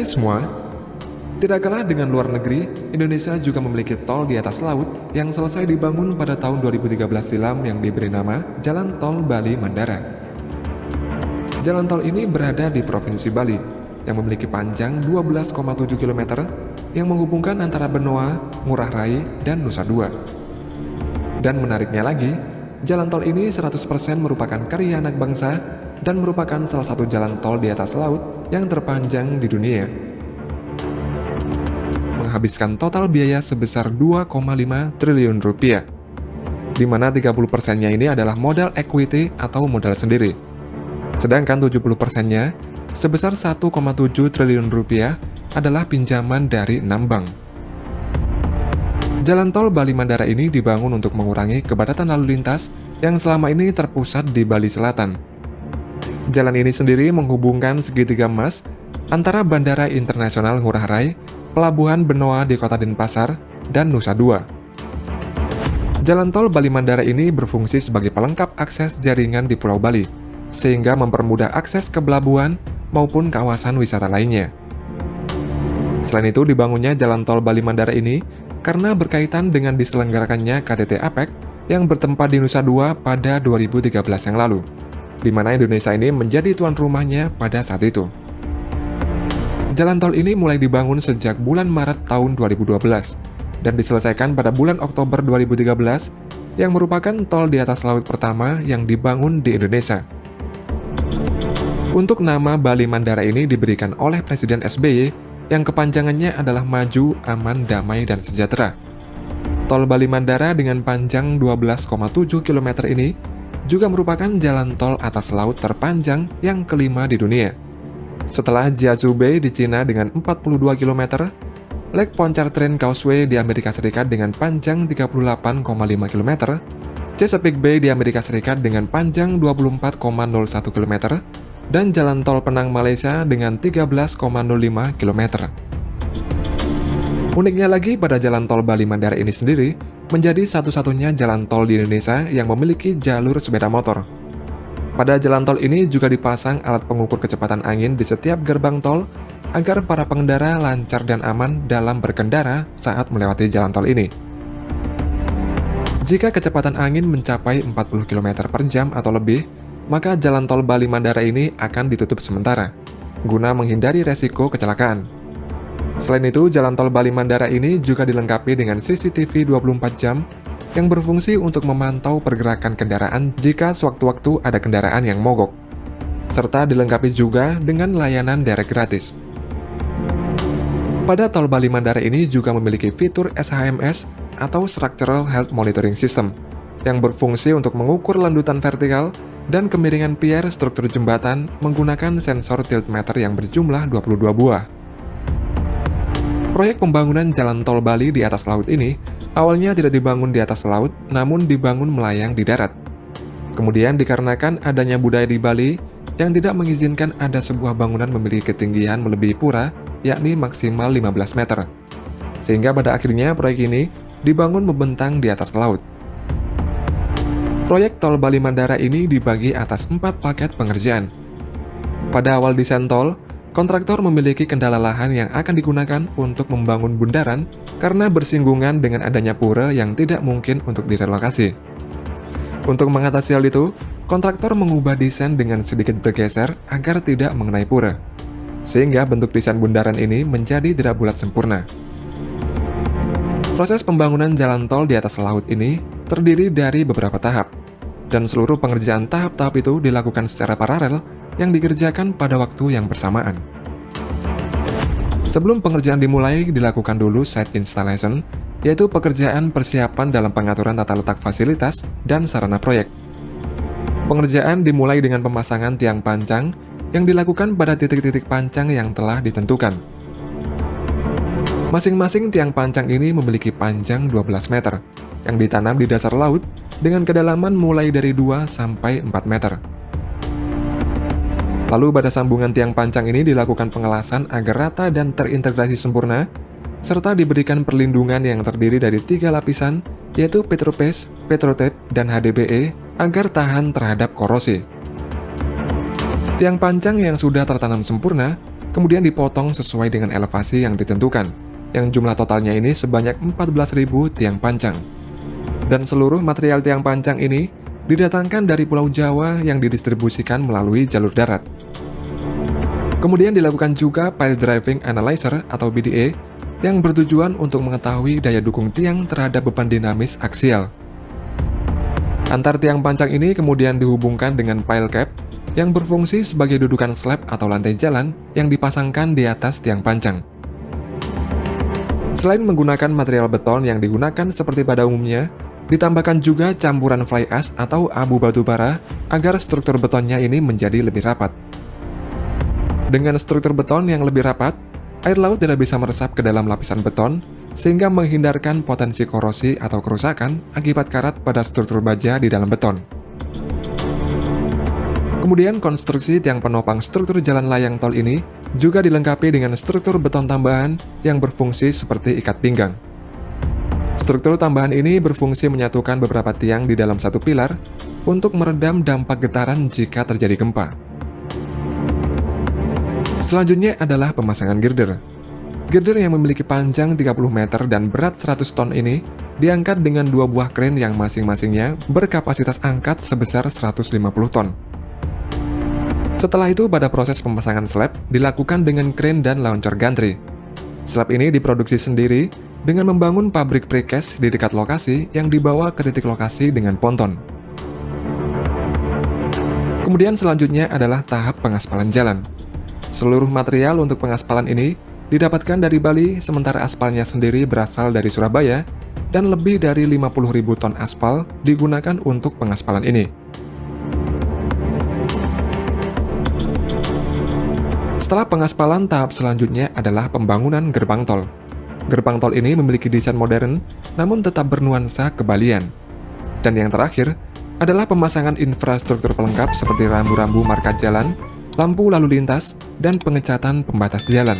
Hai semua, tidak kalah dengan luar negeri, Indonesia juga memiliki tol di atas laut yang selesai dibangun pada tahun 2013 silam yang diberi nama Jalan Tol Bali Mandara. Jalan tol ini berada di Provinsi Bali yang memiliki panjang 12,7 km yang menghubungkan antara Benoa, Ngurah Rai, dan Nusa Dua. Dan menariknya lagi, jalan tol ini 100% merupakan karya anak bangsa dan merupakan salah satu jalan tol di atas laut yang terpanjang di dunia. Menghabiskan total biaya sebesar 2,5 triliun rupiah, di mana 30%-nya ini adalah modal equity atau modal sendiri. Sedangkan 70%-nya sebesar 1,7 triliun rupiah adalah pinjaman dari 6 bank. Jalan tol Bali Mandara ini dibangun untuk mengurangi kepadatan lalu lintas yang selama ini terpusat di Bali Selatan. Jalan ini sendiri menghubungkan segitiga emas antara Bandara Internasional Ngurah Rai, Pelabuhan Benoa di Kota Denpasar, dan Nusa Dua. Jalan tol Bali Mandara ini berfungsi sebagai pelengkap akses jaringan di Pulau Bali, sehingga mempermudah akses ke pelabuhan maupun kawasan wisata lainnya. Selain itu, dibangunnya Jalan Tol Bali Mandara ini karena berkaitan dengan diselenggarakannya KTT APEC yang bertempat di Nusa Dua pada 2013 yang lalu, di mana Indonesia ini menjadi tuan rumahnya pada saat itu. Jalan tol ini mulai dibangun sejak bulan Maret tahun 2012 dan diselesaikan pada bulan Oktober 2013 yang merupakan tol di atas laut pertama yang dibangun di Indonesia. Untuk nama Bali Mandara ini diberikan oleh Presiden SBY yang kepanjangannya adalah Maju, Aman, Damai, dan Sejahtera. Tol Bali Mandara dengan panjang 12,7 km ini juga merupakan jalan tol atas laut terpanjang yang kelima di dunia. Setelah Jiazhou Bay di Cina dengan 42 km, Lake Pontchartrain Causeway di Amerika Serikat dengan panjang 38,5 km, Chesapeake Bay di Amerika Serikat dengan panjang 24,01 km, dan Jalan Tol Penang Malaysia dengan 13,05 km. Uniknya lagi, pada Jalan Tol Bali Mandara ini sendiri menjadi satu-satunya jalan tol di Indonesia yang memiliki jalur sepeda motor. Pada jalan tol ini juga dipasang alat pengukur kecepatan angin di setiap gerbang tol agar para pengendara lancar dan aman dalam berkendara saat melewati jalan tol ini. Jika kecepatan angin mencapai 40 km per jam atau lebih, maka jalan tol Bali Mandara ini akan ditutup sementara, guna menghindari resiko kecelakaan. Selain itu, jalan tol Bali Mandara ini juga dilengkapi dengan CCTV 24 jam yang berfungsi untuk memantau pergerakan kendaraan jika sewaktu-waktu ada kendaraan yang mogok, serta dilengkapi juga dengan layanan derek gratis. Pada tol Bali Mandara ini juga memiliki fitur SHMS atau Structural Health Monitoring System yang berfungsi untuk mengukur landutan vertikal dan kemiringan pier struktur jembatan menggunakan sensor tiltmeter yang berjumlah 22 buah. Proyek pembangunan jalan tol Bali di atas laut ini awalnya tidak dibangun di atas laut, namun dibangun melayang di darat. Kemudian dikarenakan adanya budaya di Bali yang tidak mengizinkan ada sebuah bangunan memiliki ketinggian melebihi pura, yakni maksimal 15 meter. Sehingga pada akhirnya proyek ini dibangun membentang di atas laut. Proyek tol Bali Mandara ini dibagi atas 4 paket pengerjaan. Pada awal desain tol, kontraktor memiliki kendala lahan yang akan digunakan untuk membangun bundaran karena bersinggungan dengan adanya pura yang tidak mungkin untuk direlokasi. Untuk mengatasi hal itu, kontraktor mengubah desain dengan sedikit bergeser agar tidak mengenai pura, sehingga bentuk desain bundaran ini menjadi tidak bulat sempurna. Proses pembangunan jalan tol di atas laut ini terdiri dari beberapa tahap, dan seluruh pengerjaan tahap-tahap itu dilakukan secara paralel yang dikerjakan pada waktu yang bersamaan. Sebelum pengerjaan dimulai, dilakukan dulu site installation, yaitu pekerjaan persiapan dalam pengaturan tata letak fasilitas dan sarana proyek. Pengerjaan dimulai dengan pemasangan tiang pancang yang dilakukan pada titik-titik pancang yang telah ditentukan. Masing-masing tiang pancang ini memiliki panjang 12 meter, yang ditanam di dasar laut dengan kedalaman mulai dari 2 sampai 4 meter. Lalu pada sambungan tiang pancang ini dilakukan pengelasan agar rata dan terintegrasi sempurna, serta diberikan perlindungan yang terdiri dari 3 lapisan, yaitu Petropaste, Petrotape, dan HDPE agar tahan terhadap korosi. Tiang pancang yang sudah tertanam sempurna kemudian dipotong sesuai dengan elevasi yang ditentukan, yang jumlah totalnya ini sebanyak 14.000 tiang pancang. Dan seluruh material tiang pancang ini didatangkan dari Pulau Jawa yang didistribusikan melalui jalur darat. Kemudian dilakukan juga Pile Driving Analyzer atau PDA yang bertujuan untuk mengetahui daya dukung tiang terhadap beban dinamis aksial. Antar tiang pancang ini kemudian dihubungkan dengan pile cap yang berfungsi sebagai dudukan slab atau lantai jalan yang dipasangkan di atas tiang pancang. Selain menggunakan material beton yang digunakan seperti pada umumnya, ditambahkan juga campuran fly ash atau abu batu bara agar struktur betonnya ini menjadi lebih rapat. Dengan struktur beton yang lebih rapat, air laut tidak bisa meresap ke dalam lapisan beton sehingga menghindarkan potensi korosi atau kerusakan akibat karat pada struktur baja di dalam beton. Kemudian konstruksi tiang penopang struktur jalan layang tol ini juga dilengkapi dengan struktur beton tambahan yang berfungsi seperti ikat pinggang. Struktur tambahan ini berfungsi menyatukan beberapa tiang di dalam satu pilar untuk meredam dampak getaran jika terjadi gempa. Selanjutnya adalah pemasangan girder. Girder yang memiliki panjang 30 meter dan berat 100 ton ini diangkat dengan dua buah kren yang masing-masingnya berkapasitas angkat sebesar 150 ton. Setelah itu, pada proses pemasangan slab dilakukan dengan kren dan launcher gantry. Slab ini diproduksi sendiri dengan membangun pabrik precast di dekat lokasi yang dibawa ke titik lokasi dengan ponton. Kemudian selanjutnya adalah tahap pengaspalan jalan. Seluruh material untuk pengaspalan ini didapatkan dari Bali, sementara aspalnya sendiri berasal dari Surabaya, dan lebih dari 50.000 ton aspal digunakan untuk pengaspalan ini. Setelah pengaspalan, tahap selanjutnya adalah pembangunan gerbang tol. Gerbang tol ini memiliki desain modern, namun tetap bernuansa kebalian. Dan yang terakhir adalah pemasangan infrastruktur pelengkap seperti rambu-rambu marka jalan, lampu lalu lintas, dan pengecatan pembatas jalan.